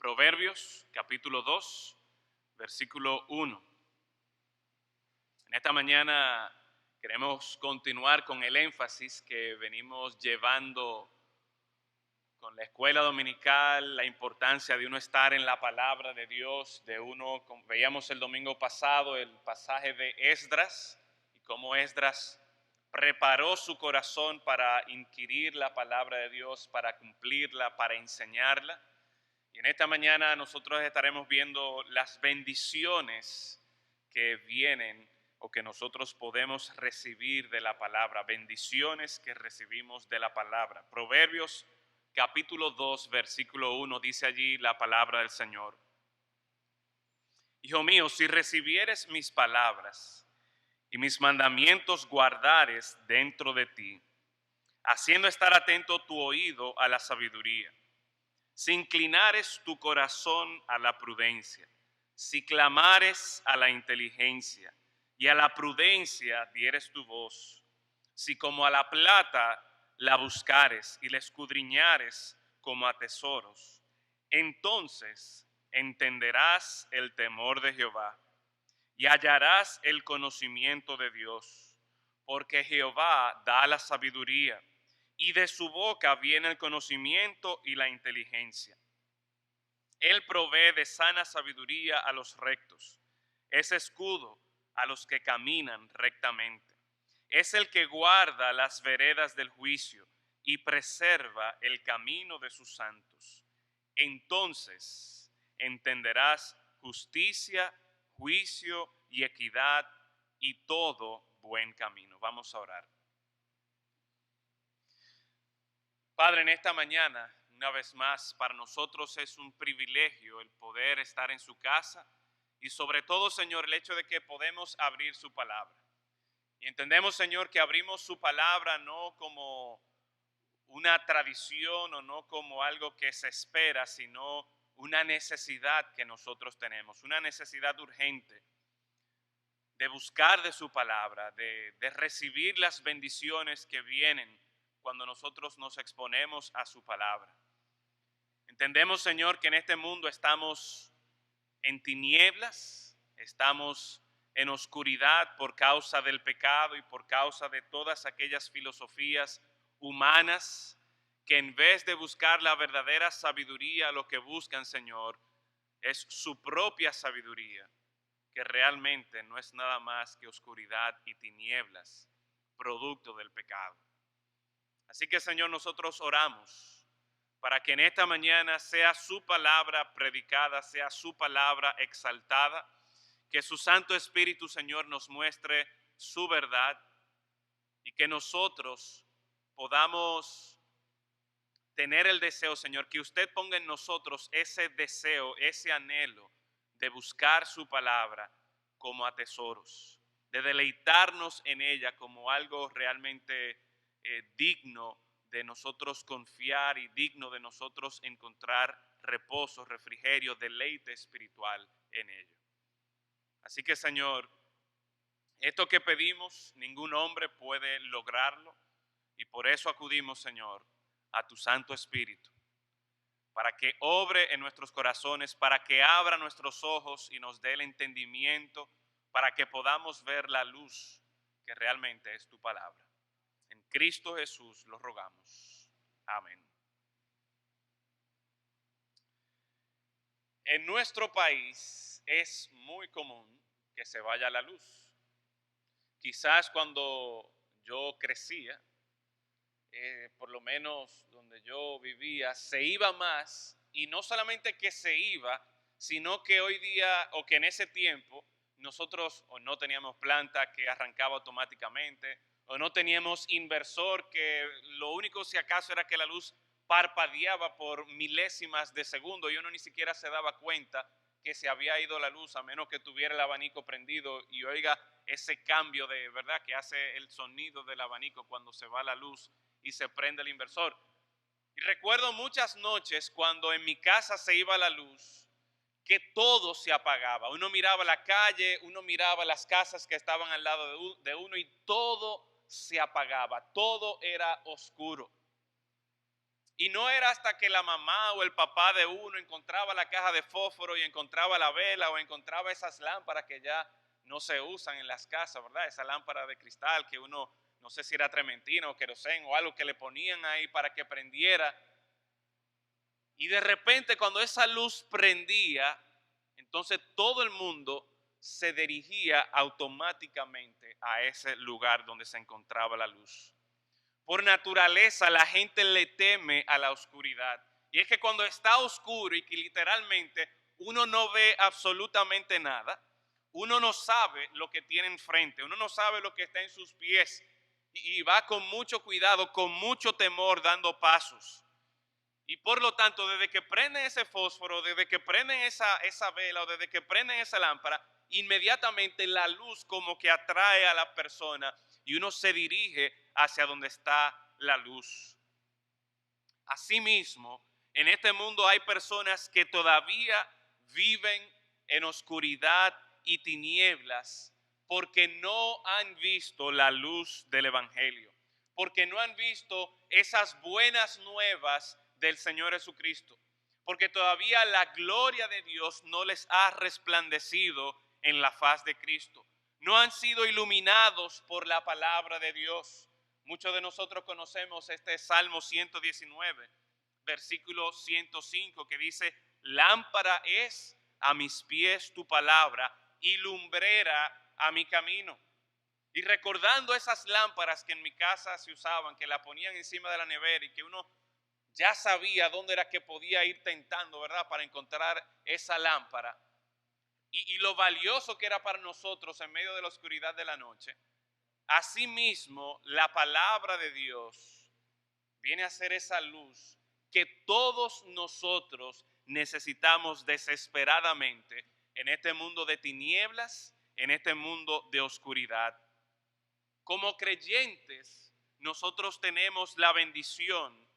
Proverbios capítulo 2, versículo 1. En esta mañana queremos continuar con el énfasis que venimos llevando con la escuela dominical, la importancia de uno estar en la palabra de Dios, de uno, como veíamos el domingo pasado, el pasaje de Esdras, y cómo Esdras preparó su corazón para inquirir la palabra de Dios, para cumplirla, para enseñarla. Y en esta mañana nosotros estaremos viendo las bendiciones que vienen o que nosotros podemos recibir de la palabra, bendiciones que recibimos de la palabra. Proverbios capítulo 2, versículo 1 dice allí la palabra del Señor. Hijo mío, si recibieres mis palabras y mis mandamientos guardares dentro de ti, haciendo estar atento tu oído a la sabiduría, si inclinares tu corazón a la prudencia, si clamares a la inteligencia y a la prudencia dieres tu voz, si como a la plata la buscares y la escudriñares como a tesoros, entonces entenderás el temor de Jehová y hallarás el conocimiento de Dios, porque Jehová da la sabiduría y de su boca viene el conocimiento y la inteligencia. Él provee de sana sabiduría a los rectos, es escudo a los que caminan rectamente. Es el que guarda las veredas del juicio y preserva el camino de sus santos. Entonces entenderás justicia, juicio y equidad y todo buen camino. Vamos a orar. Padre, en esta mañana, una vez más, para nosotros es un privilegio el poder estar en su casa y sobre todo, Señor, el hecho de que podemos abrir su palabra. Y entendemos, Señor, que abrimos su palabra no como una tradición o no como algo que se espera, sino una necesidad que nosotros tenemos, una necesidad urgente de buscar de su palabra, de recibir las bendiciones que vienen cuando nosotros nos exponemos a su palabra. Entendemos, Señor, que en este mundo estamos en tinieblas, estamos en oscuridad por causa del pecado y por causa de todas aquellas filosofías humanas que en vez de buscar la verdadera sabiduría, lo que buscan, Señor, es su propia sabiduría, que realmente no es nada más que oscuridad y tinieblas, producto del pecado. Así que, Señor, nosotros oramos para que en esta mañana sea su palabra predicada, sea su palabra exaltada, que su Santo Espíritu, Señor, nos muestre su verdad y que nosotros podamos tener el deseo, Señor, que usted ponga en nosotros ese deseo, ese anhelo de buscar su palabra como a tesoros, de deleitarnos en ella como algo realmente digno de nosotros confiar y digno de nosotros encontrar reposo, refrigerio, deleite espiritual en ello. Así que, Señor, esto que pedimos, ningún hombre puede lograrlo y por eso acudimos, Señor, a tu Santo Espíritu, para que obre en nuestros corazones, para que abra nuestros ojos y nos dé el entendimiento, para que podamos ver la luz que realmente es tu palabra. En Cristo Jesús lo rogamos. Amén. En nuestro país es muy común que se vaya la luz. Quizás cuando yo crecía, por lo menos donde yo vivía, se iba más, y no solamente que se iba, sino que hoy día o que en ese tiempo nosotros o no teníamos planta que arrancaba automáticamente, o no teníamos inversor que lo único si acaso era que la luz parpadeaba por milésimas de segundo y uno ni siquiera se daba cuenta que se había ido la luz a menos que tuviera el abanico prendido y oiga ese cambio de verdad que hace el sonido del abanico cuando se va la luz y se prende el inversor. Y recuerdo muchas noches cuando en mi casa se iba la luz, que todo se apagaba. Uno miraba la calle, uno miraba las casas que estaban al lado de uno y todo se apagaba, todo era oscuro. Y no era hasta que la mamá o el papá de uno encontraba la caja de fósforo y encontraba la vela o encontraba esas lámparas que ya no se usan en las casas, ¿verdad? Esa lámpara de cristal que uno, no sé si era trementina o querosén o algo que le ponían ahí para que prendiera. Y de repente cuando esa luz prendía, entonces todo el mundo se dirigía automáticamente a ese lugar donde se encontraba la luz. Por naturaleza la gente le teme a la oscuridad. Y es que cuando está oscuro y que literalmente uno no ve absolutamente nada, uno no sabe lo que tiene enfrente, uno no sabe lo que está en sus pies y va con mucho cuidado, con mucho temor dando pasos. Y por lo tanto, desde que prenden ese fósforo, desde que prenden esa vela o desde que prenden esa lámpara, inmediatamente la luz como que atrae a la persona y uno se dirige hacia donde está la luz. Asimismo, en este mundo hay personas que todavía viven en oscuridad y tinieblas porque no han visto la luz del Evangelio, porque no han visto esas buenas nuevas del Señor Jesucristo, porque todavía la gloria de Dios no les ha resplandecido en la faz de Cristo. No han sido iluminados por la palabra de Dios. Muchos de nosotros conocemos este Salmo 119, versículo 105, que dice: lámpara es a mis pies tu palabra y lumbrera a mi camino. Y recordando esas lámparas que en mi casa se usaban, que la ponían encima de la nevera y que uno ya sabía dónde era que podía ir tentando, ¿verdad?, para encontrar esa lámpara. Y lo valioso que era para nosotros en medio de la oscuridad de la noche. Asimismo, la palabra de Dios viene a ser esa luz que todos nosotros necesitamos desesperadamente en este mundo de tinieblas, en este mundo de oscuridad. Como creyentes, nosotros tenemos la bendición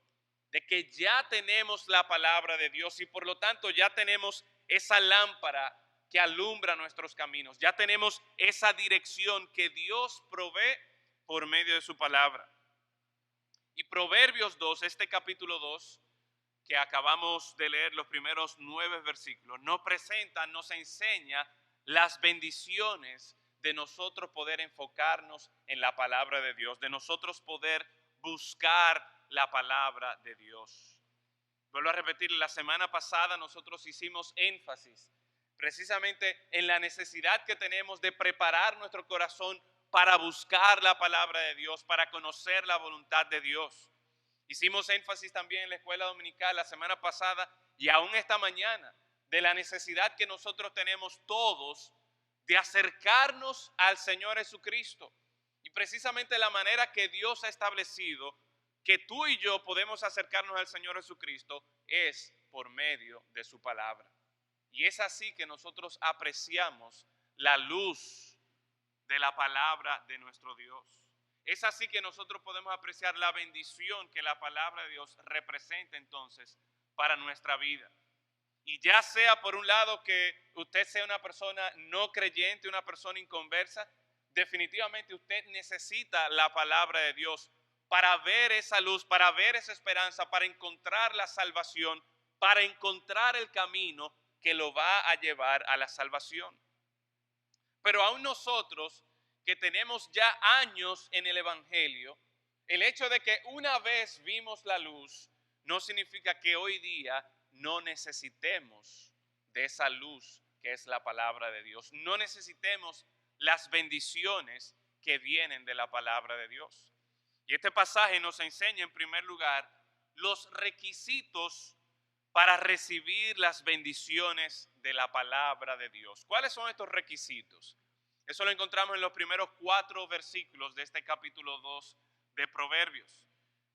de que ya tenemos la palabra de Dios y por lo tanto ya tenemos esa lámpara que alumbra nuestros caminos. Ya tenemos esa dirección que Dios provee por medio de su palabra. Y Proverbios 2, este capítulo 2, que acabamos de leer los primeros 9 versículos, nos presenta, nos enseña las bendiciones de nosotros poder enfocarnos en la palabra de Dios, de nosotros poder buscar la palabra de Dios. Vuelvo a repetir, la semana pasada nosotros hicimos énfasis precisamente en la necesidad que tenemos de preparar nuestro corazón para buscar la palabra de Dios, para conocer la voluntad de Dios. Hicimos énfasis también en la escuela dominical la semana pasada y aún esta mañana de la necesidad que nosotros tenemos todos de acercarnos al Señor Jesucristo. Y precisamente la manera que Dios ha establecido que tú y yo podemos acercarnos al Señor Jesucristo es por medio de su palabra. Y es así que nosotros apreciamos la luz de la palabra de nuestro Dios. Es así que nosotros podemos apreciar la bendición que la palabra de Dios representa entonces para nuestra vida. Y ya sea por un lado que usted sea una persona no creyente, una persona inconversa, definitivamente usted necesita la palabra de Dios para ver esa luz, para ver esa esperanza, para encontrar la salvación, para encontrar el camino que lo va a llevar a la salvación. Pero aún nosotros que tenemos ya años en el Evangelio, el hecho de que una vez vimos la luz no significa que hoy día no necesitemos de esa luz que es la palabra de Dios. No necesitemos las bendiciones que vienen de la palabra de Dios. Y este pasaje nos enseña en primer lugar los requisitos para recibir las bendiciones de la palabra de Dios. ¿Cuáles son estos requisitos? Eso lo encontramos en los primeros 4 versículos de este capítulo 2 de Proverbios.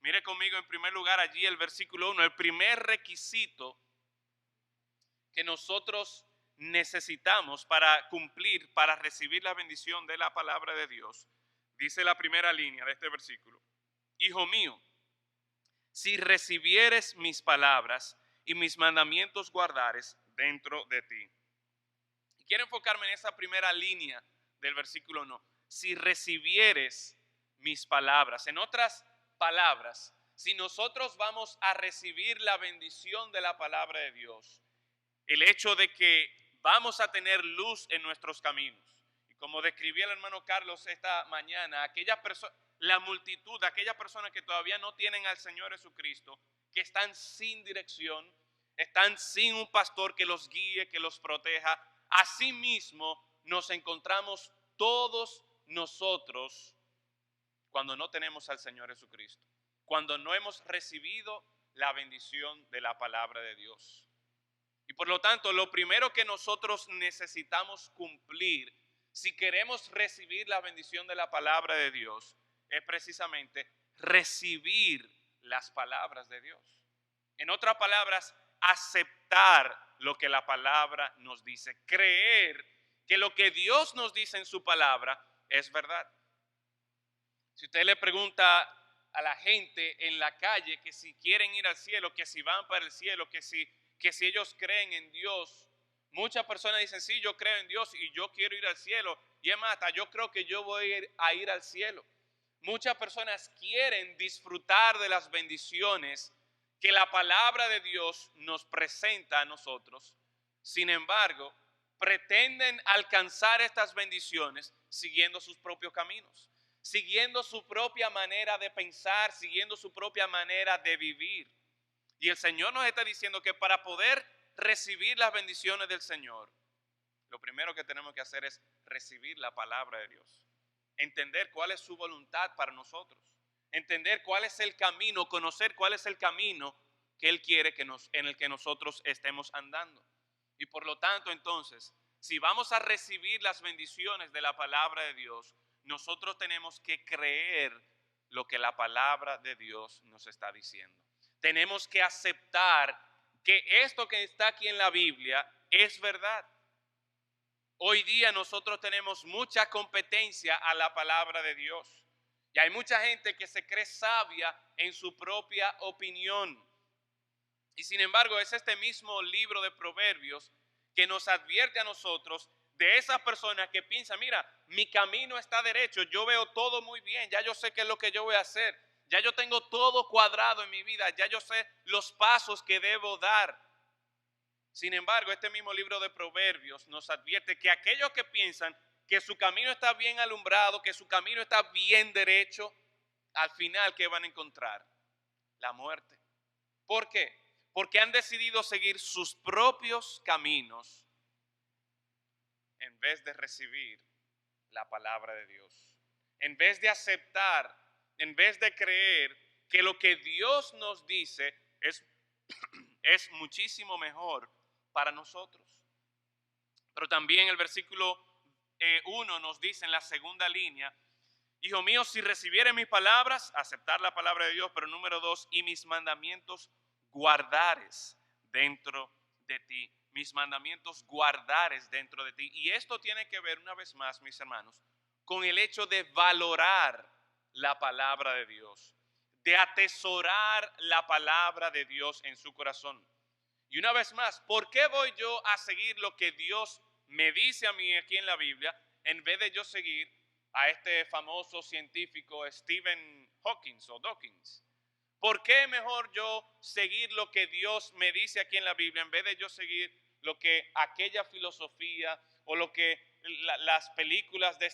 Mire conmigo en primer lugar allí el versículo 1, el primer requisito que nosotros necesitamos para cumplir, para recibir la bendición de la palabra de Dios. Dice la primera línea de este versículo: Hijo mío, si recibieres mis palabras y mis mandamientos guardares dentro de ti. Y quiero enfocarme en esa primera línea del versículo 1. Si recibieres mis palabras. En otras palabras, si nosotros vamos a recibir la bendición de la palabra de Dios, el hecho de que vamos a tener luz en nuestros caminos. Y como describía el hermano Carlos esta mañana, la multitud, aquellas personas que todavía no tienen al Señor Jesucristo, que están sin dirección, están sin un pastor que los guíe, que los proteja. Asimismo, nos encontramos todos nosotros cuando no tenemos al Señor Jesucristo, cuando no hemos recibido la bendición de la palabra de Dios. Y por lo tanto, lo primero que nosotros necesitamos cumplir si queremos recibir la bendición de la palabra de Dios es precisamente recibir las palabras de Dios. En otras palabras, aceptar lo que la palabra nos dice, creer que lo que Dios nos dice en su palabra es verdad. Si usted le pregunta a la gente en la calle que si quieren ir al cielo, que si van para el cielo, que si ellos creen en Dios, muchas personas dicen, sí, yo creo en Dios y yo quiero ir al cielo. Y es más, hasta yo creo que yo voy a ir al cielo. Muchas personas quieren disfrutar de las bendiciones que la palabra de Dios nos presenta a nosotros. Sin embargo, pretenden alcanzar estas bendiciones siguiendo sus propios caminos, siguiendo su propia manera de pensar, siguiendo su propia manera de vivir. Y el Señor nos está diciendo que para poder recibir las bendiciones del Señor, lo primero que tenemos que hacer es recibir la palabra de Dios. Entender cuál es su voluntad para nosotros. Entender cuál es el camino, conocer cuál es el camino que Él quiere en el que nosotros estemos andando. Y por lo tanto, entonces, si vamos a recibir las bendiciones de la palabra de Dios, nosotros tenemos que creer lo que la palabra de Dios nos está diciendo. Tenemos que aceptar que esto que está aquí en la Biblia es verdad. Hoy día nosotros tenemos mucha competencia a la palabra de Dios. Y hay mucha gente que se cree sabia en su propia opinión. Y sin embargo, es este mismo libro de Proverbios que nos advierte a nosotros de esas personas que piensan, mira, mi camino está derecho, yo veo todo muy bien, ya yo sé qué es lo que yo voy a hacer, ya yo tengo todo cuadrado en mi vida, ya yo sé los pasos que debo dar. Sin embargo, este mismo libro de Proverbios nos advierte que aquellos que piensan que su camino está bien alumbrado, que su camino está bien derecho, al final, ¿qué van a encontrar? La muerte. ¿Por qué? Porque han decidido seguir sus propios caminos en vez de recibir la palabra de Dios. En vez de aceptar, en vez de creer que lo que Dios nos dice es muchísimo mejor para nosotros. Pero también el versículo 1 nos dice en la segunda línea, hijo mío, si recibieres mis palabras, aceptar la palabra de Dios, pero número 2, y mis mandamientos guardares dentro de ti. Mis mandamientos guardares dentro de ti. Y esto tiene que ver una vez más, mis hermanos, con el hecho de valorar la palabra de Dios, de atesorar la palabra de Dios en su corazón. Y una vez más, ¿por qué voy yo a seguir lo que Dios me dice a mí aquí en la Biblia en vez de yo seguir a este famoso científico Stephen Hawking o Dawkins? ¿Por qué mejor yo seguir lo que Dios me dice aquí en la Biblia en vez de yo seguir lo que aquella filosofía o lo que las películas de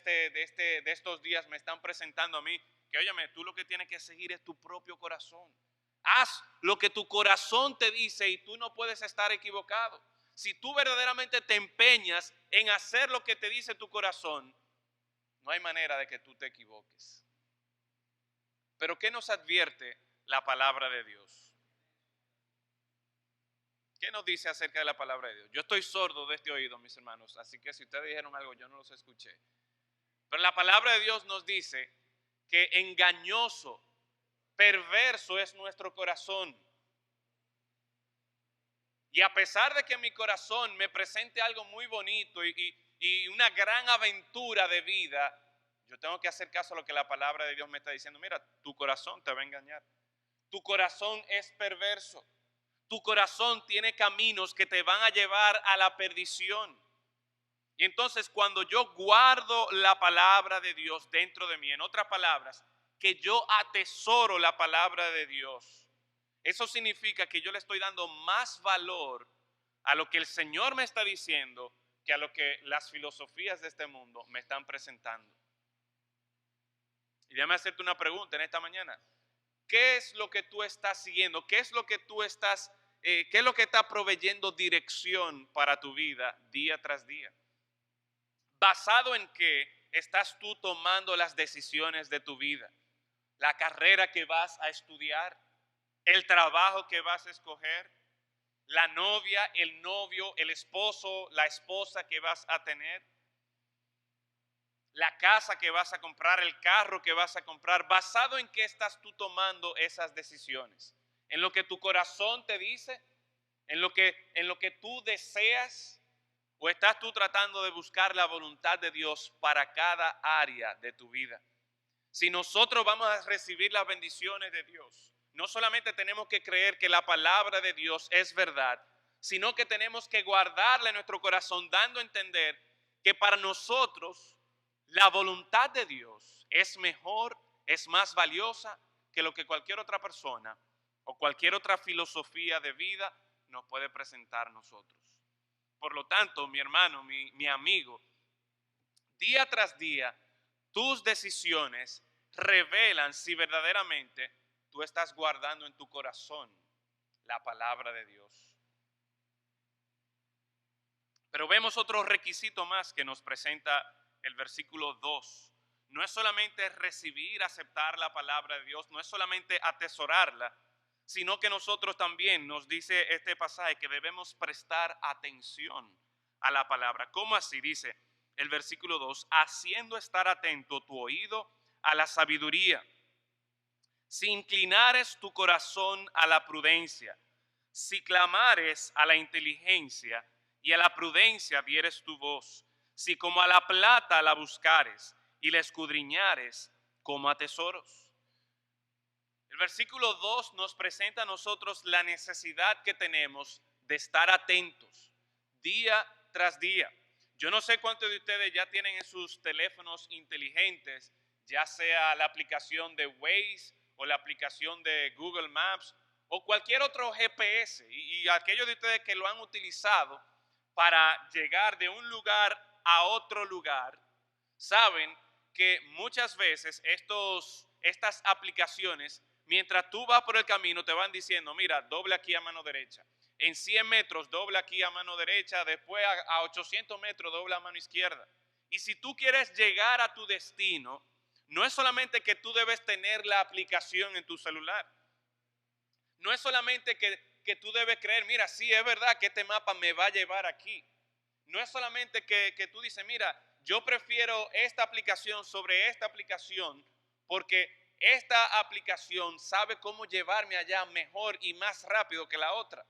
estos días me están presentando a mí? Que óyeme, tú lo que tienes que seguir es tu propio corazón. Haz lo que tu corazón te dice y tú no puedes estar equivocado. Si tú verdaderamente te empeñas en hacer lo que te dice tu corazón, no hay manera de que tú te equivoques. Pero ¿qué nos advierte la palabra de Dios? ¿Qué nos dice acerca de la palabra de Dios? Yo estoy sordo de este oído, mis hermanos, así que si ustedes dijeron algo, yo no los escuché. Pero la palabra de Dios nos dice que engañoso, perverso es nuestro corazón. Y a pesar de que mi corazón me presente algo muy bonito y una gran aventura de vida, yo tengo que hacer caso a lo que la palabra de Dios me está diciendo. Mira, tu corazón te va a engañar. Tu corazón es perverso. Tu corazón tiene caminos que te van a llevar a la perdición. Y entonces cuando yo guardo la palabra de Dios dentro de mí, en otras palabras, que yo atesoro la palabra de Dios, eso significa que yo le estoy dando más valor a lo que el Señor me está diciendo que a lo que las filosofías de este mundo me están presentando. Y déjame hacerte una pregunta en esta mañana. ¿Qué es lo que tú estás siguiendo? ¿Qué es lo que tú estás, qué es lo que está proveyendo dirección para tu vida día tras día? ¿Basado en qué estás tú tomando las decisiones de tu vida? La carrera que vas a estudiar, el trabajo que vas a escoger, la novia, el novio, el esposo, la esposa que vas a tener, la casa que vas a comprar, el carro que vas a comprar. ¿Basado en qué estás tú tomando esas decisiones? ¿En lo que tu corazón te dice? ¿En lo que tú deseas? ¿O estás tú tratando de buscar la voluntad de Dios para cada área de tu vida? Si nosotros vamos a recibir las bendiciones de Dios, no solamente tenemos que creer que la palabra de Dios es verdad, sino que tenemos que guardarla en nuestro corazón, dando a entender que para nosotros la voluntad de Dios es mejor, es más valiosa que lo que cualquier otra persona o cualquier otra filosofía de vida nos puede presentar a nosotros. Por lo tanto, mi hermano, mi amigo, día tras día, tus decisiones revelan si verdaderamente tú estás guardando en tu corazón la palabra de Dios. Pero vemos otro requisito más que nos presenta el versículo 2. No es solamente recibir, aceptar la palabra de Dios, no es solamente atesorarla, sino que nosotros también, nos dice este pasaje, que debemos prestar atención a la palabra. ¿Cómo así? Dice el versículo 2, haciendo estar atento tu oído a la sabiduría, si inclinares tu corazón a la prudencia, si clamares a la inteligencia y a la prudencia dieres tu voz, si como a la plata la buscares y la escudriñares como a tesoros. El versículo 2 nos presenta a nosotros la necesidad que tenemos de estar atentos día tras día. Yo no sé cuántos de ustedes ya tienen en sus teléfonos inteligentes, ya sea la aplicación de Waze o la aplicación de Google Maps o cualquier otro GPS, y aquellos de ustedes que lo han utilizado para llegar de un lugar a otro lugar, saben que muchas veces estas aplicaciones, mientras tú vas por el camino, te van diciendo, mira, doble aquí a mano derecha. En 100 metros, doble aquí a mano derecha. Después a 800 metros, doble a mano izquierda. Y si tú quieres llegar a tu destino, no es solamente que tú debes tener la aplicación en tu celular. No es solamente que tú debes creer, mira, sí, es verdad que este mapa me va a llevar aquí. No es solamente que tú dices, mira, yo prefiero esta aplicación sobre esta aplicación porque esta aplicación sabe cómo llevarme allá mejor y más rápido que la otra.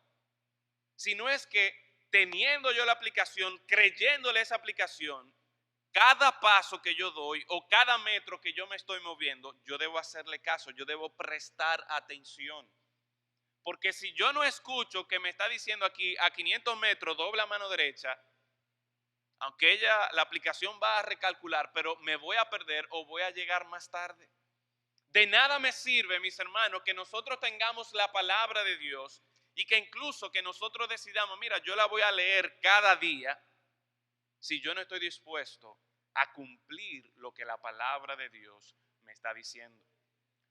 Sino es que teniendo yo la aplicación, creyéndole esa aplicación, cada paso que yo doy o cada metro que yo me estoy moviendo, yo debo hacerle caso, yo debo prestar atención. Porque si yo no escucho que me está diciendo aquí a 500 metros, dobla mano derecha, aunque la aplicación va a recalcular, pero me voy a perder o voy a llegar más tarde. De nada me sirve, mis hermanos, que nosotros tengamos la palabra de Dios y que incluso que nosotros decidamos, mira, yo la voy a leer cada día, si yo no estoy dispuesto a cumplir lo que la palabra de Dios me está diciendo.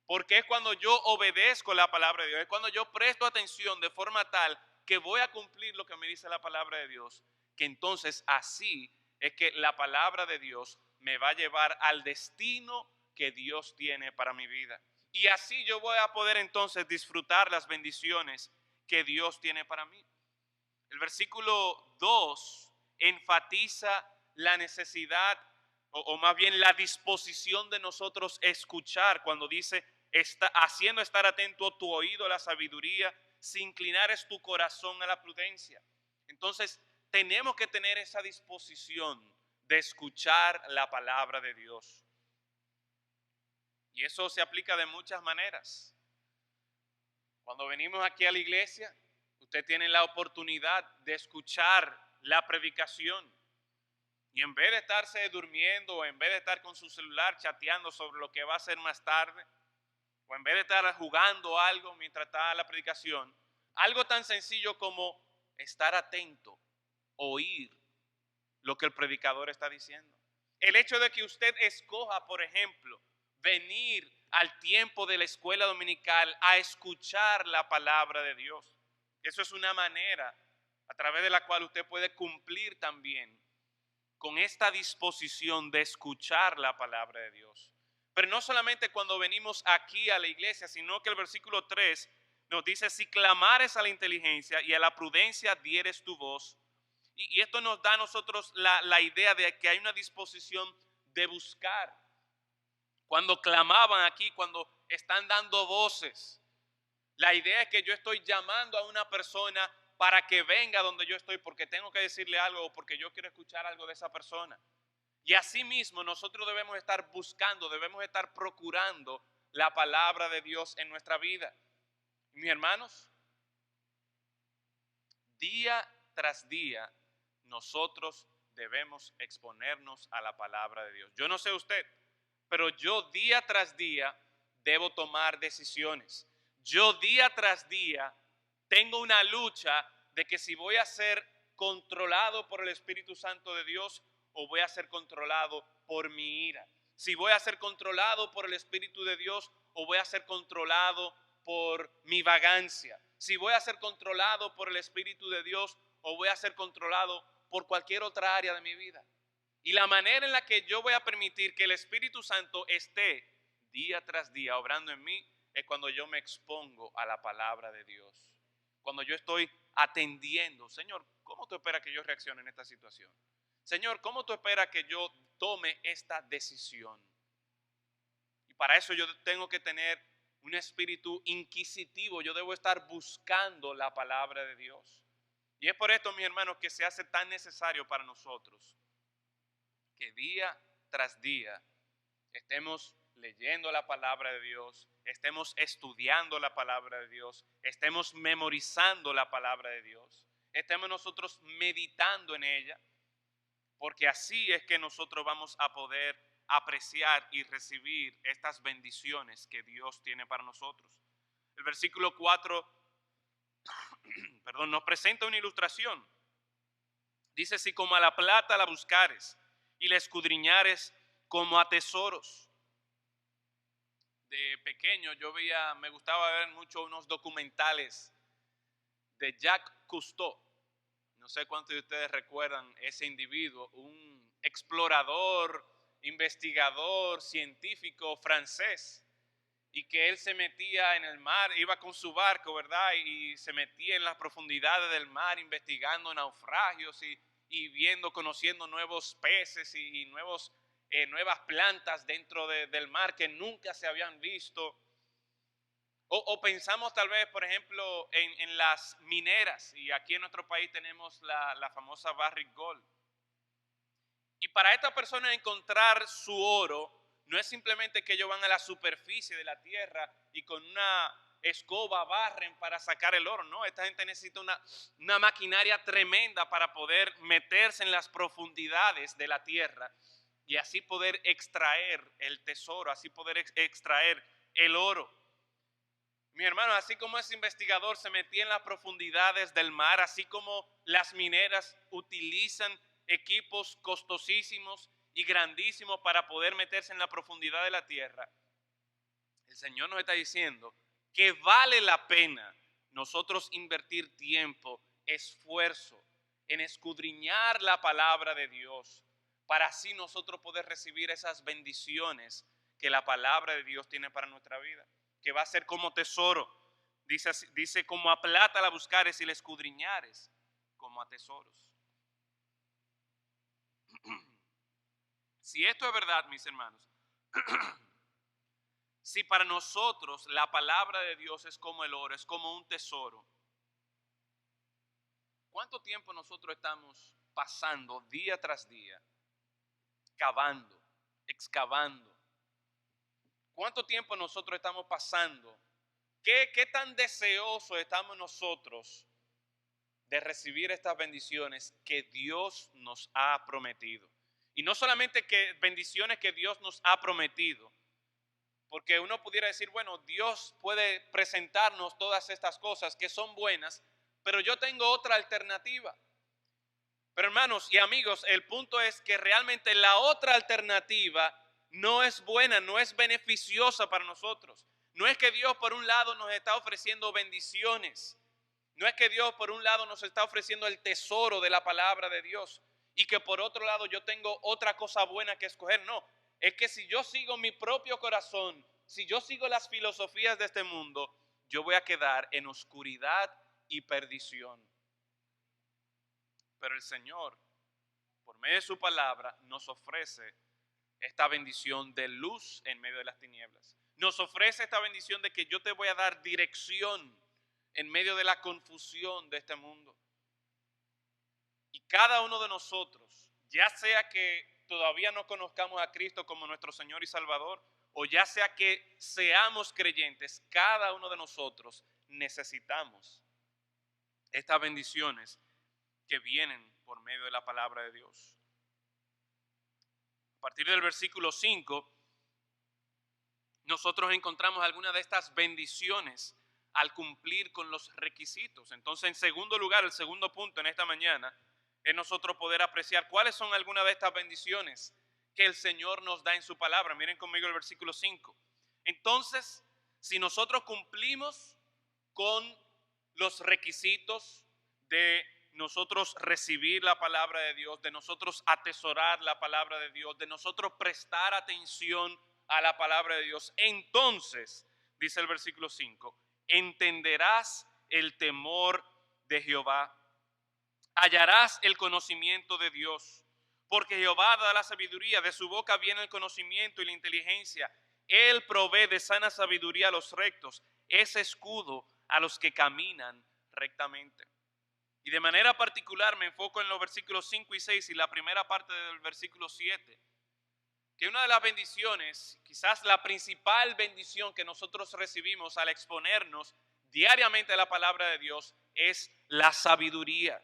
Porque es cuando yo obedezco la palabra de Dios, es cuando yo presto atención de forma tal que voy a cumplir lo que me dice la palabra de Dios, que entonces así es que la palabra de Dios me va a llevar al destino que Dios tiene para mi vida. Y así yo voy a poder entonces disfrutar las bendiciones que Dios tiene para mí. El versículo 2 enfatiza la necesidad o más bien la disposición de nosotros escuchar cuando dice, haciendo estar atento tu oído a la sabiduría, si inclinares tu corazón a la prudencia. Entonces, tenemos que tener esa disposición de escuchar la palabra de Dios. Y eso se aplica de muchas maneras. Cuando venimos aquí a la iglesia, usted tiene la oportunidad de escuchar la predicación. Y en vez de estarse durmiendo o en vez de estar con su celular chateando sobre lo que va a hacer más tarde, o en vez de estar jugando algo mientras está la predicación, algo tan sencillo como estar atento, oír lo que el predicador está diciendo. El hecho de que usted escoja, por ejemplo, venir al tiempo de la escuela dominical a escuchar la palabra de Dios. Eso es una manera a través de la cual usted puede cumplir también con esta disposición de escuchar la palabra de Dios. Pero no solamente cuando venimos aquí a la iglesia, sino que el versículo 3 nos dice, si clamares a la inteligencia y a la prudencia dieres tu voz. Y esto nos da a nosotros la idea de que hay una disposición de buscar. Cuando clamaban aquí, cuando están dando voces, la idea es que yo estoy llamando a una persona para que venga donde yo estoy porque tengo que decirle algo o porque yo quiero escuchar algo de esa persona. Y asimismo nosotros debemos estar buscando, debemos estar procurando la palabra de Dios en nuestra vida. Mis hermanos, día tras día nosotros debemos exponernos a la palabra de Dios. Yo no sé usted, pero yo día tras día debo tomar decisiones. Yo día tras día tengo una lucha de que si voy a ser controlado por el Espíritu Santo de Dios o voy a ser controlado por mi ira. Si voy a ser controlado por el Espíritu de Dios o voy a ser controlado por mi vagancia. Si voy a ser controlado por el Espíritu de Dios o voy a ser controlado por cualquier otra área de mi vida. Y la manera en la que yo voy a permitir que el Espíritu Santo esté día tras día obrando en mí es cuando yo me expongo a la palabra de Dios. Cuando yo estoy atendiendo, Señor, ¿cómo tú esperas que yo reaccione en esta situación? Señor, ¿cómo tú esperas que yo tome esta decisión? Y para eso yo tengo que tener un espíritu inquisitivo. Yo debo estar buscando la palabra de Dios. Y es por esto, mis hermanos, que se hace tan necesario para nosotros que día tras día estemos leyendo la palabra de Dios, estemos estudiando la palabra de Dios, estemos memorizando la palabra de Dios, estemos nosotros meditando en ella, porque así es que nosotros vamos a poder apreciar y recibir estas bendiciones que Dios tiene para nosotros. El versículo 4, nos presenta una ilustración. Dice, si como a la plata la buscares y la escudriñares como a tesoros. De pequeño me gustaba ver mucho unos documentales de Jacques Cousteau. No sé cuántos de ustedes recuerdan ese individuo, un explorador, investigador, científico francés, y que él se metía en el mar, iba con su barco, ¿verdad? Y se metía en las profundidades del mar investigando naufragios y viendo, conociendo nuevos peces y nuevas plantas dentro del mar que nunca se habían visto. O pensamos tal vez, por ejemplo, en las mineras, y aquí en nuestro país tenemos la famosa Barrick Gold. Y para esta persona encontrar su oro, no es simplemente que ellos van a la superficie de la tierra y con una escoba barren para sacar el oro, no, esta gente necesita una maquinaria tremenda para poder meterse en las profundidades de la tierra y así poder extraer el tesoro, así poder extraer el oro. Mi hermano, así como ese investigador se metía en las profundidades del mar, así como las mineras utilizan equipos costosísimos y grandísimos para poder meterse en la profundidad de la tierra, el Señor nos está diciendo que vale la pena nosotros invertir tiempo, esfuerzo en escudriñar la palabra de Dios, para así nosotros poder recibir esas bendiciones que la palabra de Dios tiene para nuestra vida, que va a ser como tesoro. Dice como a plata la buscares y la escudriñares como a tesoros. Si esto es verdad, mis hermanos, si para nosotros la palabra de Dios es como el oro, es como un tesoro, ¿cuánto tiempo nosotros estamos pasando día tras día, cavando, excavando? ¿Cuánto tiempo nosotros estamos pasando? ¿Qué tan deseosos estamos nosotros de recibir estas bendiciones que Dios nos ha prometido? Y no solamente que bendiciones que Dios nos ha prometido, porque uno pudiera decir, bueno, Dios puede presentarnos todas estas cosas que son buenas, pero yo tengo otra alternativa. Pero hermanos y amigos, el punto es que realmente la otra alternativa no es buena, no es beneficiosa para nosotros. No es que Dios por un lado nos está ofreciendo bendiciones. No es que Dios por un lado nos está ofreciendo el tesoro de la palabra de Dios y que por otro lado yo tengo otra cosa buena que escoger. No, es que si yo sigo mi propio corazón, si yo sigo las filosofías de este mundo, yo voy a quedar en oscuridad y perdición. Pero el Señor, por medio de su palabra, nos ofrece esta bendición de luz en medio de las tinieblas. Nos ofrece esta bendición de que yo te voy a dar dirección en medio de la confusión de este mundo. Y cada uno de nosotros, ya sea que todavía no conozcamos a Cristo como nuestro Señor y Salvador, o ya sea que seamos creyentes, cada uno de nosotros necesitamos estas bendiciones que vienen por medio de la palabra de Dios. A partir del versículo 5, nosotros encontramos algunas de estas bendiciones al cumplir con los requisitos. Entonces, en segundo lugar, el segundo punto en esta mañana es nosotros poder apreciar cuáles son algunas de estas bendiciones que el Señor nos da en su palabra. Miren conmigo el versículo 5. Entonces, si nosotros cumplimos con los requisitos de nosotros recibir la palabra de Dios, de nosotros atesorar la palabra de Dios, de nosotros prestar atención a la palabra de Dios, entonces, dice el versículo 5, entenderás el temor de Jehová, hallarás el conocimiento de Dios, porque Jehová da la sabiduría, de su boca viene el conocimiento y la inteligencia. Él provee de sana sabiduría a los rectos, es escudo a los que caminan rectamente. Y de manera particular me enfoco en los versículos 5 y 6 y la primera parte del versículo 7, que una de las bendiciones, quizás la principal bendición que nosotros recibimos al exponernos diariamente a la palabra de Dios es la sabiduría.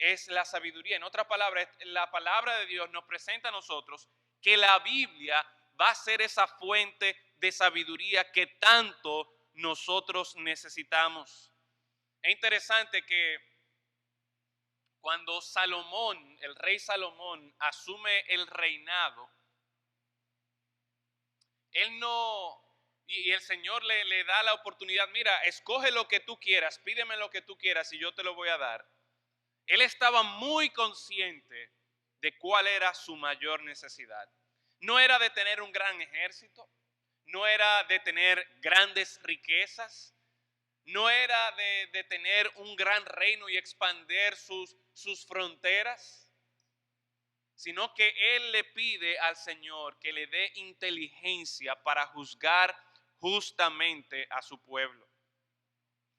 Es la sabiduría. En otras palabras, la palabra de Dios nos presenta a nosotros que la Biblia va a ser esa fuente de sabiduría que tanto nosotros necesitamos. Es interesante que cuando Salomón, el rey Salomón, asume el reinado, él no, y el Señor le da la oportunidad, mira, escoge lo que tú quieras, pídeme lo que tú quieras y yo te lo voy a dar. Él estaba muy consciente de cuál era su mayor necesidad. No era de tener un gran ejército, no era de tener grandes riquezas, no era de tener un gran reino y expandir sus fronteras, sino que Él le pide al Señor que le dé inteligencia para juzgar justamente a su pueblo.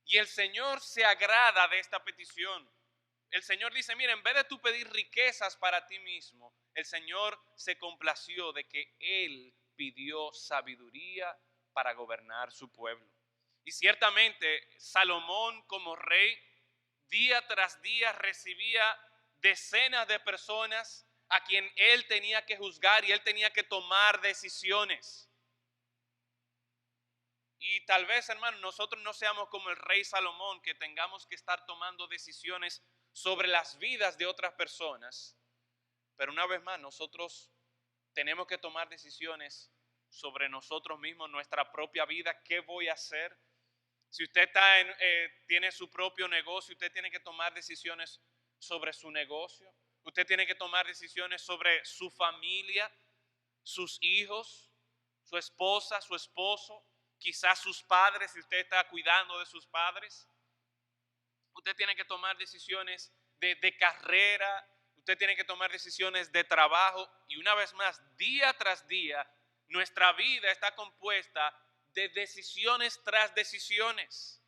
Y el Señor se agrada de esta petición. El Señor dice, mira, en vez de tú pedir riquezas para ti mismo, el Señor se complació de que Él pidió sabiduría para gobernar su pueblo. Y ciertamente Salomón como rey, día tras día recibía decenas de personas a quien él tenía que juzgar y él tenía que tomar decisiones. Y tal vez, hermano, nosotros no seamos como el rey Salomón, que tengamos que estar tomando decisiones sobre las vidas de otras personas. Pero una vez más, nosotros tenemos que tomar decisiones sobre nosotros mismos, nuestra propia vida. ¿Qué voy a hacer? Si usted tiene su propio negocio, usted tiene que tomar decisiones sobre su negocio. Usted tiene que tomar decisiones sobre su familia, sus hijos, su esposa, su esposo, quizás sus padres, si usted está cuidando de sus padres. Usted tiene que tomar decisiones de carrera, usted tiene que tomar decisiones de trabajo. Y una vez más, día tras día, nuestra vida está compuesta de decisiones tras decisiones.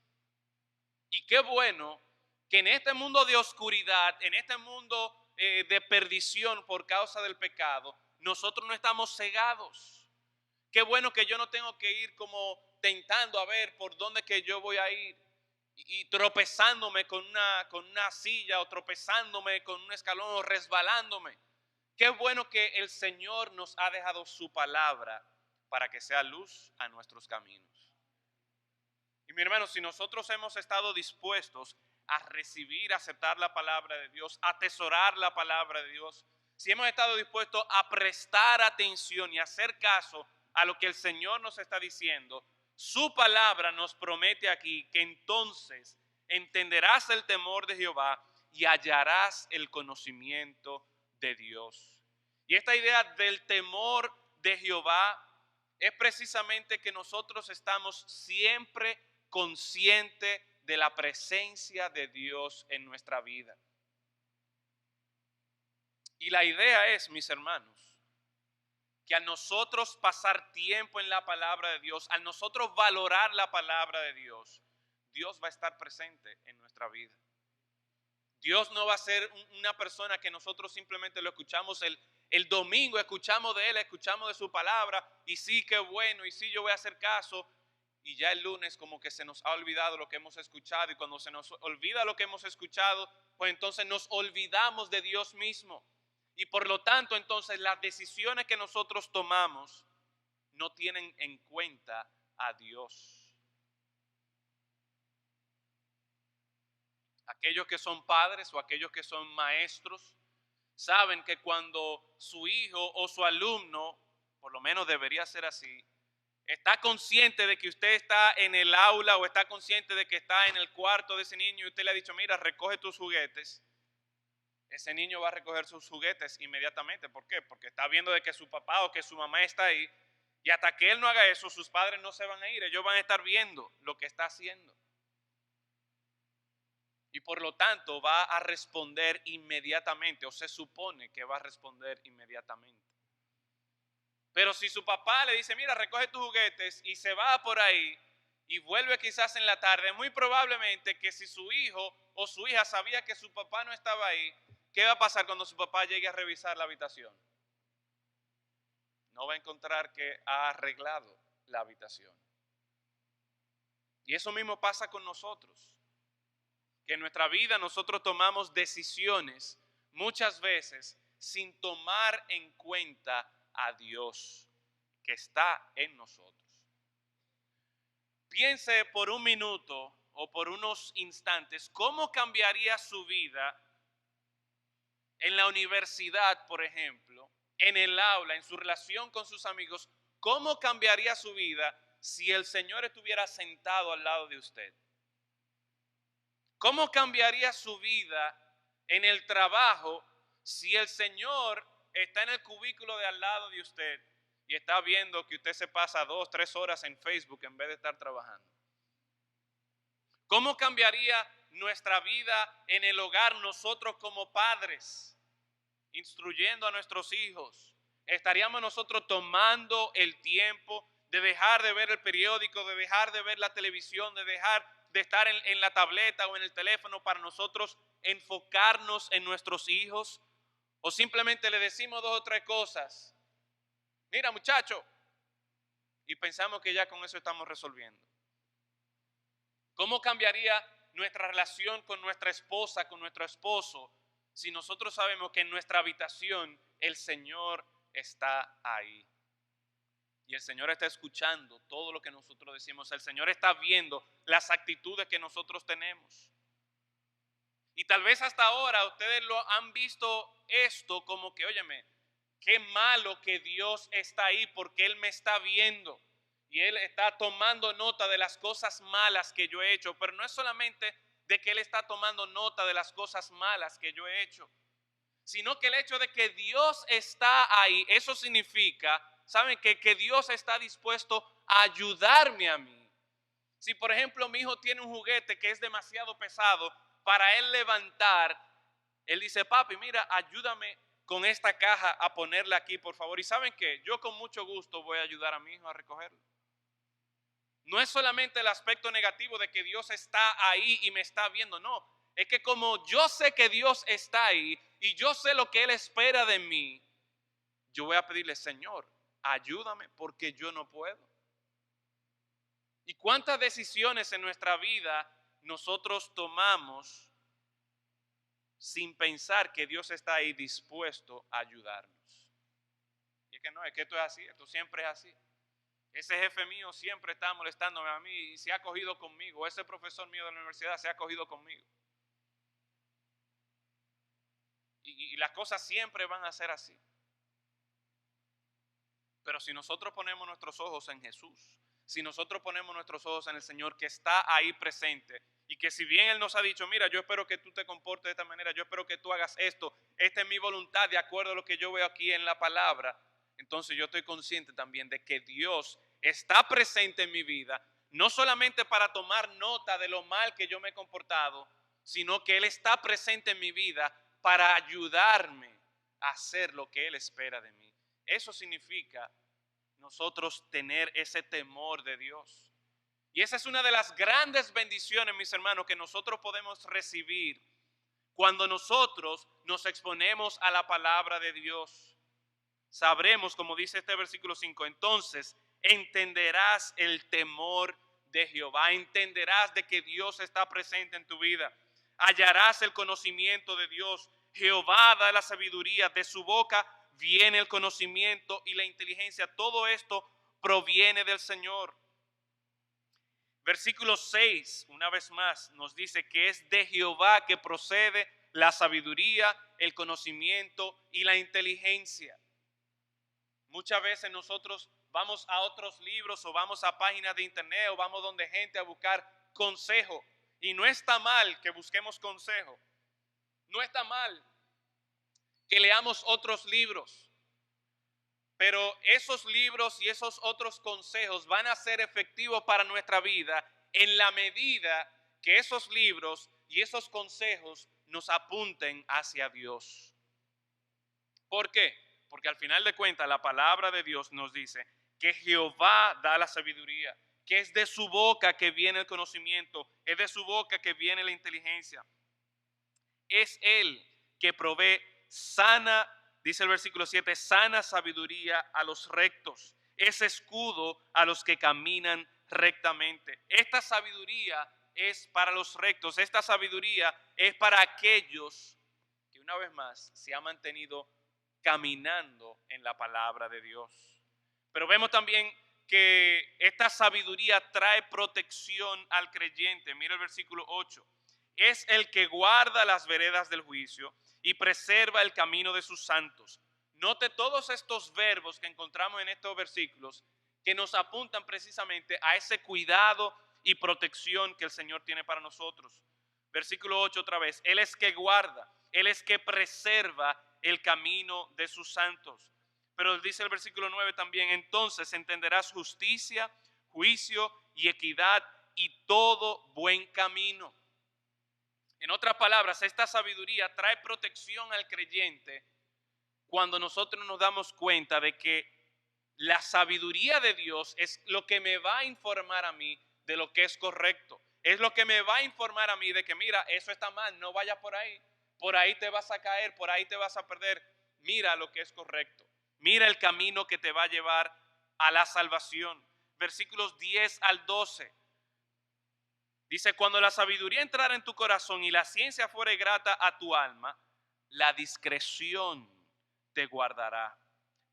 Y qué bueno que en este mundo de oscuridad, en este mundo de perdición por causa del pecado, nosotros no estamos cegados. Qué bueno que yo no tengo que ir como tentando a ver por dónde que yo voy a ir y tropezándome con una silla o tropezándome con un escalón o resbalándome. Qué bueno que el Señor nos ha dejado su palabra para que sea luz a nuestros caminos. Y mi hermano, si nosotros hemos estado dispuestos a recibir, aceptar la palabra de Dios, a atesorar la palabra de Dios, si hemos estado dispuestos a prestar atención y hacer caso a lo que el Señor nos está diciendo, su palabra nos promete aquí que entonces entenderás el temor de Jehová y hallarás el conocimiento de Dios. Y esta idea del temor de Jehová es precisamente que nosotros estamos siempre conscientes de la presencia de Dios en nuestra vida. Y la idea es, mis hermanos, que al nosotros pasar tiempo en la palabra de Dios, al nosotros valorar la palabra de Dios, Dios va a estar presente en nuestra vida. Dios no va a ser una persona que nosotros simplemente lo escuchamos el domingo, escuchamos de Él, escuchamos de su palabra, y sí, qué bueno, y sí, yo voy a hacer caso, y ya el lunes como que se nos ha olvidado lo que hemos escuchado, y cuando se nos olvida lo que hemos escuchado, pues entonces nos olvidamos de Dios mismo. Y por lo tanto, entonces las decisiones que nosotros tomamos no tienen en cuenta a Dios. Aquellos que son padres o aquellos que son maestros saben que cuando su hijo o su alumno, por lo menos debería ser así, está consciente de que usted está en el aula o está consciente de que está en el cuarto de ese niño y usted le ha dicho, mira, recoge tus juguetes, ese niño va a recoger sus juguetes inmediatamente. ¿Por qué? Porque está viendo de que su papá o que su mamá está ahí, y hasta que él no haga eso, sus padres no se van a ir, ellos van a estar viendo lo que está haciendo. Y por lo tanto va a responder inmediatamente, o se supone que va a responder inmediatamente. Pero si su papá le dice, mira, recoge tus juguetes, y se va por ahí y vuelve quizás en la tarde, muy probablemente que si su hijo o su hija sabía que su papá no estaba ahí, ¿qué va a pasar cuando su papá llegue a revisar la habitación? No va a encontrar que ha arreglado la habitación. Y eso mismo pasa con nosotros. Que en nuestra vida nosotros tomamos decisiones muchas veces sin tomar en cuenta a Dios que está en nosotros. Piense por un minuto o por unos instantes cómo cambiaría su vida en la universidad, por ejemplo, en el aula, en su relación con sus amigos. ¿Cómo cambiaría su vida si el Señor estuviera sentado al lado de usted? ¿Cómo cambiaría su vida en el trabajo si el Señor está en el cubículo de al lado de usted y está viendo que usted se pasa 2, 3 horas en Facebook en vez de estar trabajando? ¿Cómo cambiaría nuestra vida en el hogar nosotros como padres, instruyendo a nuestros hijos? ¿Estaríamos nosotros tomando el tiempo de dejar de ver el periódico, de dejar de ver la televisión, de dejar de estar en la tableta o en el teléfono para nosotros enfocarnos en nuestros hijos? ¿O simplemente le decimos 2 o 3 cosas? Mira, muchacho, y pensamos que ya con eso estamos resolviendo. ¿Cómo cambiaría nuestra relación con nuestra esposa, con nuestro esposo, si nosotros sabemos que en nuestra habitación el Señor está ahí? Y el Señor está escuchando todo lo que nosotros decimos. El Señor está viendo las actitudes que nosotros tenemos. Y tal vez hasta ahora ustedes lo han visto esto como que, óyeme, qué malo que Dios está ahí porque Él me está viendo. Y Él está tomando nota de las cosas malas que yo he hecho. Pero no es solamente de que Él está tomando nota de las cosas malas que yo he hecho, sino que el hecho de que Dios está ahí, eso significa, ¿saben? Que Dios está dispuesto a ayudarme a mí. Si por ejemplo mi hijo tiene un juguete que es demasiado pesado para él levantar, él dice, papi, mira, ayúdame con esta caja a ponerla aquí, por favor. Y ¿saben qué? Yo con mucho gusto voy a ayudar a mi hijo a recogerlo. No es solamente el aspecto negativo de que Dios está ahí y me está viendo, no. Es que como yo sé que Dios está ahí y yo sé lo que Él espera de mí, yo voy a pedirle, Señor, ayúdame porque yo no puedo. ¿Y cuántas decisiones en nuestra vida nosotros tomamos sin pensar que Dios está ahí dispuesto a ayudarnos. Y es que no, es que esto es así, esto siempre es así. Ese jefe mío siempre está molestándome a mí y se ha cogido conmigo. Ese profesor mío de la universidad se ha cogido conmigo. Y las cosas siempre van a ser así. Pero si nosotros ponemos nuestros ojos en Jesús, si nosotros ponemos nuestros ojos en el Señor que está ahí presente y que si bien Él nos ha dicho, mira, yo espero que tú te comportes de esta manera, yo espero que tú hagas esto, esta es mi voluntad de acuerdo a lo que yo veo aquí en la palabra, entonces yo estoy consciente también de que Dios está presente en mi vida, no solamente para tomar nota de lo mal que yo me he comportado, sino que Él está presente en mi vida para ayudarme a hacer lo que Él espera de mí. Eso significa nosotros tener ese temor de Dios. Y esa es una de las grandes bendiciones, mis hermanos, que nosotros podemos recibir cuando nosotros nos exponemos a la palabra de Dios. Sabremos, como dice este versículo 5, entonces entenderás el temor de Jehová, entenderás de que Dios está presente en tu vida, hallarás el conocimiento de Dios. Jehová da la sabiduría, de su boca viene el conocimiento y la inteligencia. Todo esto proviene del Señor. Versículo 6, una vez más, nos dice que es de Jehová que procede la sabiduría, el conocimiento y la inteligencia. Muchas veces nosotros vamos a otros libros o vamos a páginas de internet o vamos donde gente a buscar consejo. Y no está mal que busquemos consejo. No está mal que leamos otros libros. Pero esos libros y esos otros consejos van a ser efectivos para nuestra vida en la medida que esos libros y esos consejos nos apunten hacia Dios. ¿Por qué? Porque al final de cuentas la palabra de Dios nos dice que Jehová da la sabiduría, que es de su boca que viene el conocimiento, es de su boca que viene la inteligencia. Es Él que provee sana, dice el versículo 7, sana sabiduría a los rectos, es escudo a los que caminan rectamente. Esta sabiduría es para los rectos, esta sabiduría es para aquellos que una vez más se han mantenido caminando en la palabra de Dios. Pero vemos también que esta sabiduría trae protección al creyente. Mira el versículo 8. Es el que guarda las veredas del juicio y preserva el camino de sus santos. Note todos estos verbos que encontramos en estos versículos que nos apuntan precisamente a ese cuidado y protección que el Señor tiene para nosotros. Versículo 8 otra vez. Él es que guarda, Él es que preserva el camino de sus santos. Pero dice el versículo 9 también, entonces entenderás justicia, juicio y equidad y todo buen camino. En otras palabras, esta sabiduría trae protección al creyente cuando nosotros nos damos cuenta de que la sabiduría de Dios es lo que me va a informar a mí de lo que es correcto. Es lo que me va a informar a mí de que mira, eso está mal, no vaya por ahí te vas a caer, por ahí te vas a perder. Mira lo que es correcto. Mira el camino que te va a llevar a la salvación. Versículos 10 al 12. Dice, cuando la sabiduría entrara en tu corazón y la ciencia fuere grata a tu alma, la discreción te guardará,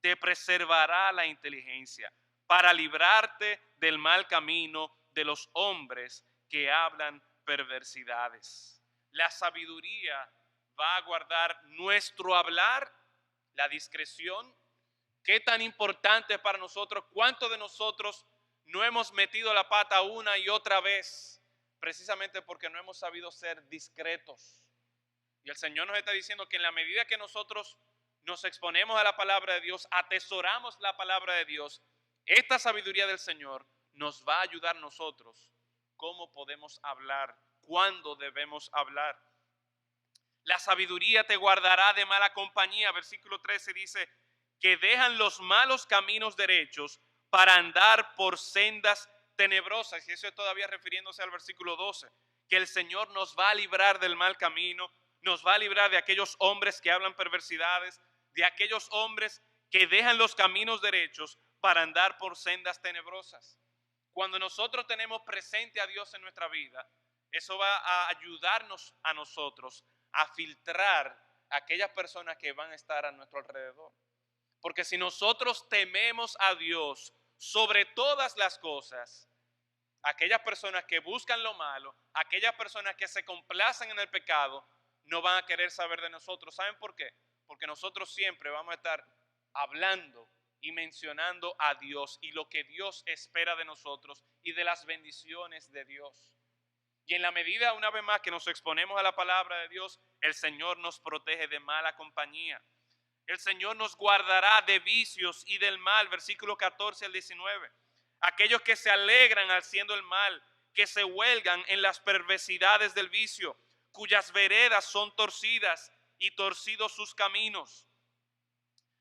te preservará la inteligencia para librarte del mal camino de los hombres que hablan perversidades. La sabiduría va a guardar nuestro hablar, la discreción. Qué tan importante es para nosotros, cuántos de nosotros no hemos metido la pata una y otra vez precisamente porque no hemos sabido ser discretos. Y el Señor nos está diciendo que en la medida que nosotros nos exponemos a la palabra de Dios, atesoramos la palabra de Dios, esta sabiduría del Señor nos va a ayudar a nosotros cómo podemos hablar, cuándo debemos hablar. La sabiduría te guardará de mala compañía. Versículo 13 dice que dejan los malos caminos derechos para andar por sendas tenebrosas, y eso es todavía refiriéndose al versículo 12, que el Señor nos va a librar del mal camino, nos va a librar de aquellos hombres que hablan perversidades, de aquellos hombres que dejan los caminos derechos para andar por sendas tenebrosas. Cuando nosotros tenemos presente a Dios en nuestra vida, eso va a ayudarnos a nosotros a filtrar a aquellas personas que van a estar a nuestro alrededor. Porque si nosotros tememos a Dios sobre todas las cosas, aquellas personas que buscan lo malo, aquellas personas que se complacen en el pecado, no van a querer saber de nosotros. ¿Saben por qué? Porque nosotros siempre vamos a estar hablando y mencionando a Dios y lo que Dios espera de nosotros y de las bendiciones de Dios. Y en la medida, una vez más, que nos exponemos a la palabra de Dios, el Señor nos protege de mala compañía. El Señor nos guardará de vicios y del mal, versículo 14 al 19. Aquellos que se alegran haciendo el mal, que se huelgan en las perversidades del vicio, cuyas veredas son torcidas y torcidos sus caminos.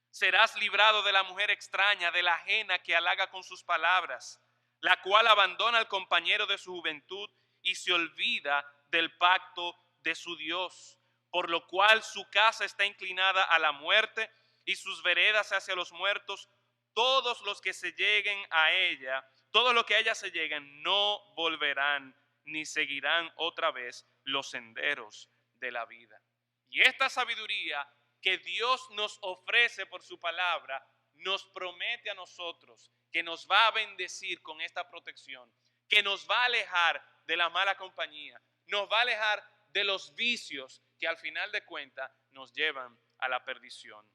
Serás librado de la mujer extraña, de la ajena que halaga con sus palabras, la cual abandona al compañero de su juventud y se olvida del pacto de su Dios, por lo cual su casa está inclinada a la muerte y sus veredas hacia los muertos. Todos los que se lleguen a ella, todos los que a ella se lleguen, no volverán ni seguirán otra vez los senderos de la vida. Y esta sabiduría que Dios nos ofrece por su palabra, nos promete a nosotros que nos va a bendecir con esta protección, que nos va a alejar de la mala compañía, nos va a alejar de los vicios que al final de cuentas nos llevan a la perdición.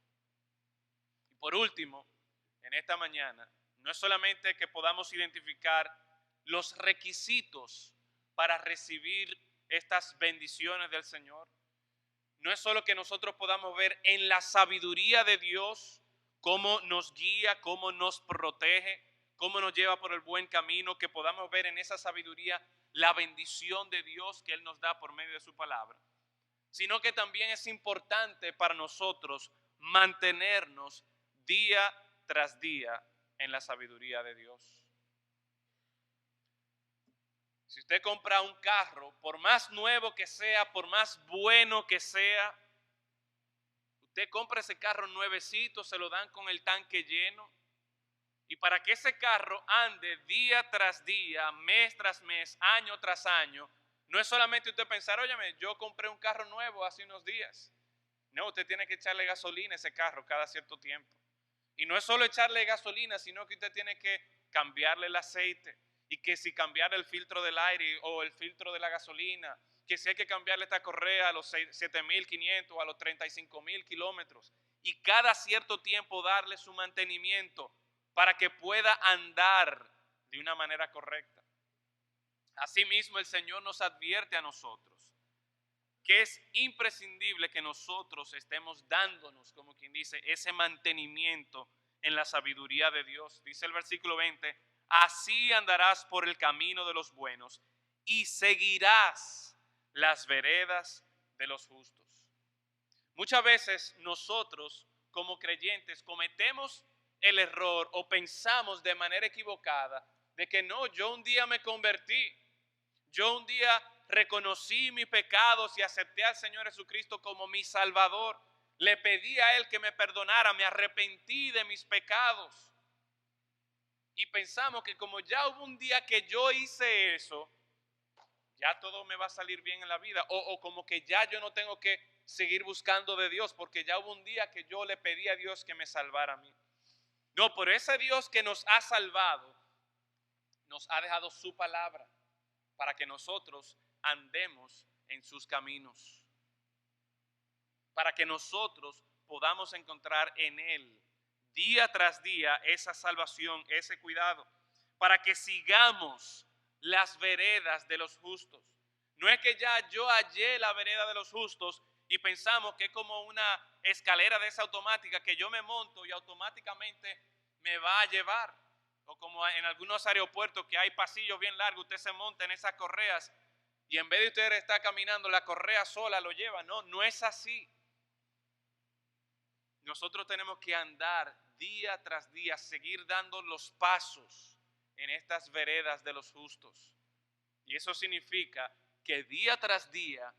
Y por último, en esta mañana, no es solamente que podamos identificar los requisitos para recibir estas bendiciones del Señor, no es solo que nosotros podamos ver en la sabiduría de Dios cómo nos guía, cómo nos protege, cómo nos lleva por el buen camino, que podamos ver en esa sabiduría la bendición de Dios que Él nos da por medio de su palabra, sino que también es importante para nosotros mantenernos día tras día en la sabiduría de Dios. Si usted compra un carro, por más nuevo que sea, por más bueno que sea, usted compra ese carro nuevecito, se lo dan con el tanque lleno. Y para que ese carro ande día tras día, mes tras mes, año tras año, no es solamente usted pensar, óyeme, yo compré un carro nuevo hace unos días. No, usted tiene que echarle gasolina a ese carro cada cierto tiempo. Y no es solo echarle gasolina, sino que usted tiene que cambiarle el aceite. Y que si cambiar el filtro del aire o el filtro de la gasolina, que si hay que cambiarle esta correa a los 7.500 o a los 35.000 kilómetros. Y cada cierto tiempo darle su mantenimiento para que pueda andar de una manera correcta. Asimismo, el Señor nos advierte a nosotros que es imprescindible que nosotros estemos dándonos, como quien dice, ese mantenimiento en la sabiduría de Dios. Dice el versículo 20, así andarás por el camino de los buenos y seguirás las veredas de los justos. Muchas veces nosotros como creyentes cometemos el error o pensamos de manera equivocada de que no, yo un día me convertí, yo un día reconocí mis pecados y acepté al Señor Jesucristo como mi Salvador. Le pedí a Él que me perdonara, me arrepentí de mis pecados. Y pensamos que como ya hubo un día que yo hice eso, ya todo me va a salir bien en la vida. O como que ya yo no tengo que seguir buscando de Dios, porque ya hubo un día que yo le pedí a Dios que me salvara a mí. No, pero ese Dios que nos ha salvado, nos ha dejado su palabra para que nosotros andemos en sus caminos, para que nosotros podamos encontrar en Él día tras día esa salvación, ese cuidado, para que sigamos las veredas de los justos. No es que ya yo hallé la vereda de los justos y pensamos que es como una escalera de esa automática que yo me monto y automáticamente me va a llevar. O como en algunos aeropuertos que hay pasillos bien largos, usted se monta en esas correas y en vez de usted estar caminando, la correa sola lo lleva. No, no es así. Nosotros tenemos que andar día tras día, seguir dando los pasos en estas veredas de los justos. Y eso significa que día tras día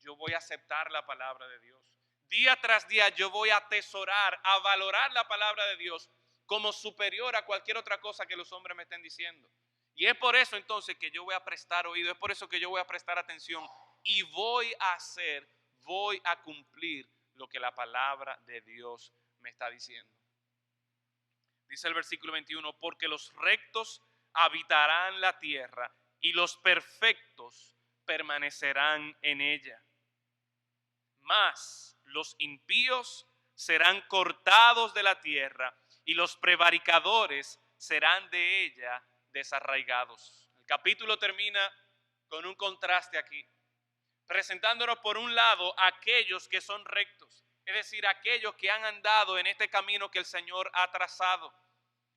yo voy a aceptar la palabra de Dios. Día tras día yo voy a atesorar, a valorar la palabra de Dios como superior a cualquier otra cosa que los hombres me estén diciendo. Y es por eso entonces que yo voy a prestar oído, es por eso que yo voy a prestar atención y voy a hacer voy a cumplir lo que la palabra de Dios me está diciendo. Dice el versículo 21, porque los rectos habitarán la tierra y los perfectos permanecerán en ella. Mas los impíos serán cortados de la tierra y los prevaricadores serán de ella desarraigados. El capítulo termina con un contraste aquí, presentándonos por un lado a aquellos que son rectos, es decir, aquellos que han andado en este camino que el Señor ha trazado,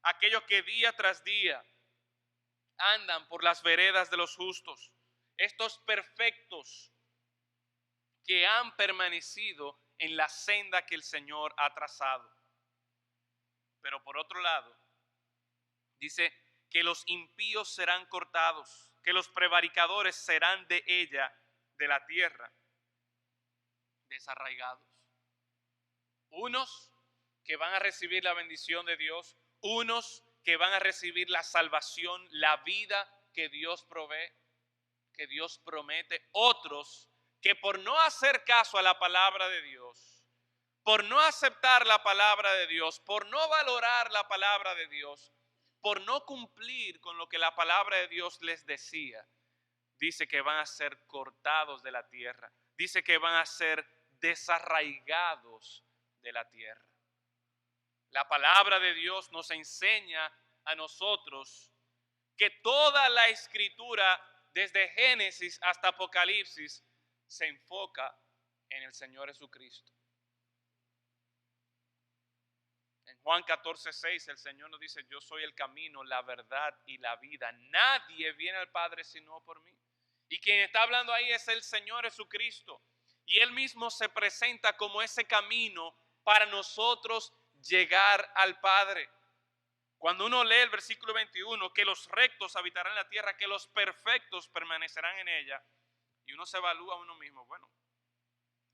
aquellos que día tras día andan por las veredas de los justos, estos perfectos que han permanecido en la senda que el Señor ha trazado. Pero por otro lado, dice que los impíos serán cortados, que los prevaricadores serán de ella, de la tierra, desarraigados. Unos que van a recibir la bendición de Dios, unos que van a recibir la salvación, la vida que Dios provee, que Dios promete, otros que por no hacer caso a la palabra de Dios, por no aceptar la palabra de Dios, por no valorar la palabra de Dios, por no cumplir con lo que la palabra de Dios les decía, dice que van a ser cortados de la tierra, dice que van a ser desarraigados de la tierra. La palabra de Dios nos enseña a nosotros que toda la escritura, desde Génesis hasta Apocalipsis, se enfoca en el Señor Jesucristo. En Juan 14:6 el Señor nos dice, yo soy el camino, la verdad y la vida. Nadie viene al Padre sino por mí. Y quien está hablando ahí es el Señor Jesucristo. Y Él mismo se presenta como ese camino para nosotros llegar al Padre. Cuando uno lee el versículo 21, que los rectos habitarán en la tierra, que los perfectos permanecerán en ella, y uno se evalúa a uno mismo, bueno,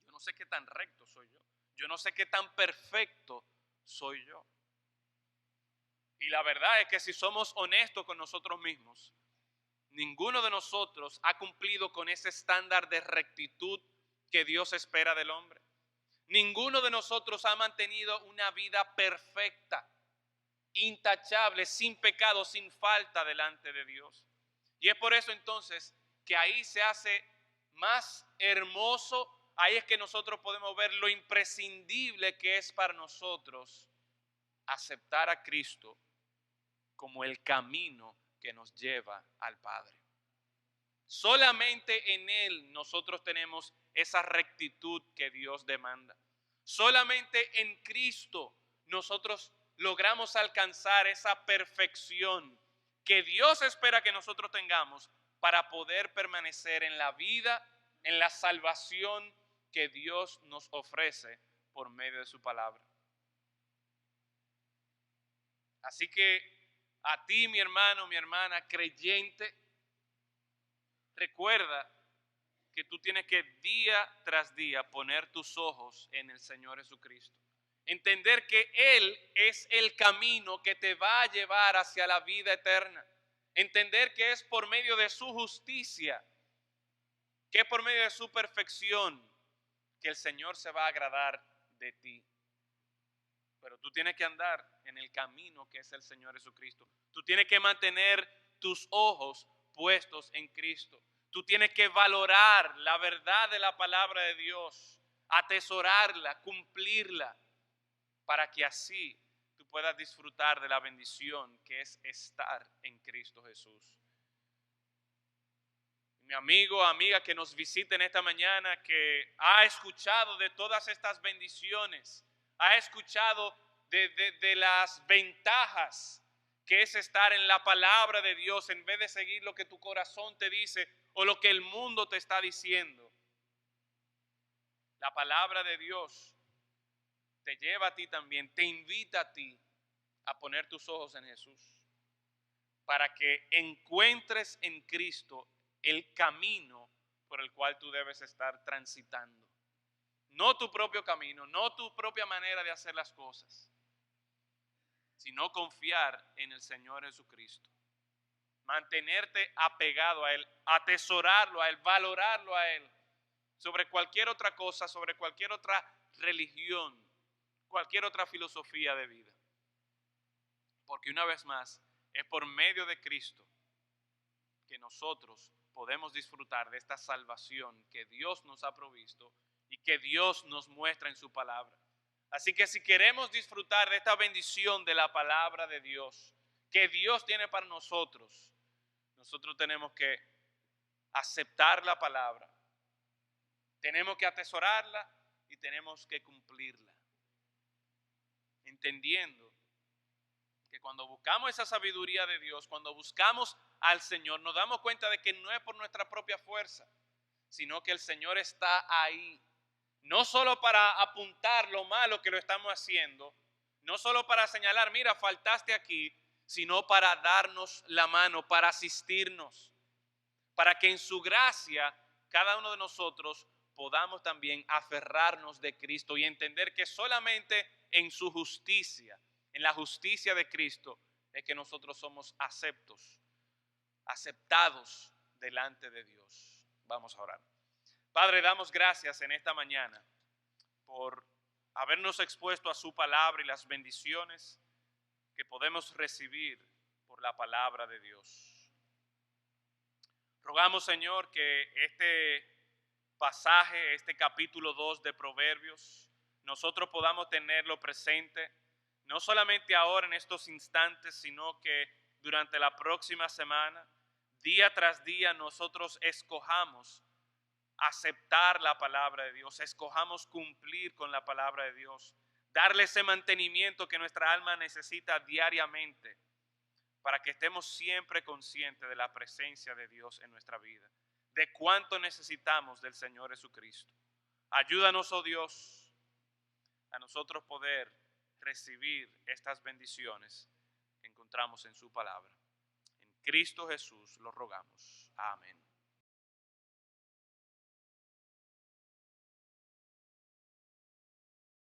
yo no sé qué tan recto soy yo, yo no sé qué tan perfecto soy yo. Y la verdad es que si somos honestos con nosotros mismos, ninguno de nosotros ha cumplido con ese estándar de rectitud que Dios espera del hombre. Ninguno de nosotros ha mantenido una vida perfecta, intachable, sin pecado, sin falta delante de Dios. Y es por eso entonces que ahí se hace más hermoso, ahí es que nosotros podemos ver lo imprescindible que es para nosotros aceptar a Cristo como el camino que nos lleva al Padre. Solamente en Él nosotros tenemos esa rectitud que Dios demanda. Solamente en Cristo nosotros logramos alcanzar esa perfección que Dios espera que nosotros tengamos para poder permanecer en la vida, en la salvación que Dios nos ofrece por medio de su palabra. Así que a ti, mi hermano, mi hermana, creyente, recuerda que tú tienes que día tras día poner tus ojos en el Señor Jesucristo. Entender que Él es el camino que te va a llevar hacia la vida eterna. Entender que es por medio de su justicia, que es por medio de su perfección, que el Señor se va a agradar de ti. Pero tú tienes que andar en el camino que es el Señor Jesucristo. Tú tienes que mantener tus ojos puestos en Cristo. Tú tienes que valorar la verdad de la palabra de Dios, atesorarla, cumplirla, para que así tú puedas disfrutar de la bendición que es estar en Cristo Jesús. Mi amigo, amiga que nos visite en esta mañana, que ha escuchado de todas estas bendiciones, ha escuchado de las ventajas que es estar en la palabra de Dios en vez de seguir lo que tu corazón te dice o lo que el mundo te está diciendo. La palabra de Dios te lleva a ti también, te invita a ti a poner tus ojos en Jesús para que encuentres en Cristo el camino por el cual tú debes estar transitando. No tu propio camino, no tu propia manera de hacer las cosas, sino confiar en el Señor Jesucristo. Mantenerte apegado a Él, atesorarlo a Él, valorarlo a Él, sobre cualquier otra cosa, sobre cualquier otra religión, cualquier otra filosofía de vida. Porque una vez más, es por medio de Cristo que nosotros podemos disfrutar de esta salvación que Dios nos ha provisto y que Dios nos muestra en su palabra. Así que si queremos disfrutar de esta bendición de la palabra de Dios que Dios tiene para nosotros, nosotros tenemos que aceptar la palabra, tenemos que atesorarla y tenemos que cumplirla, entendiendo que cuando buscamos esa sabiduría de Dios, cuando buscamos al Señor, nos damos cuenta de que no es por nuestra propia fuerza, sino que el Señor está ahí, no solo para apuntar lo malo que lo estamos haciendo, no solo para señalar, mira, faltaste aquí, sino para darnos la mano, para asistirnos, para que en su gracia cada uno de nosotros podamos también aferrarnos de Cristo y entender que solamente en su justicia, en la justicia de Cristo, es que nosotros somos aceptados delante de Dios. Vamos a orar. Padre, damos gracias en esta mañana por habernos expuesto a su palabra y las bendiciones que podemos recibir por la palabra de Dios. Rogamos, Señor, que este pasaje, este capítulo 2 de Proverbios, nosotros podamos tenerlo presente, no solamente ahora en estos instantes, sino que durante la próxima semana, día tras día, nosotros escojamos aceptar la palabra de Dios, escojamos cumplir con la palabra de Dios, darle ese mantenimiento que nuestra alma necesita diariamente, para que estemos siempre conscientes de la presencia de Dios en nuestra vida, de cuánto necesitamos del Señor Jesucristo. Ayúdanos, oh Dios, a nosotros poder recibir estas bendiciones que encontramos en su palabra. En Cristo Jesús lo rogamos. Amén.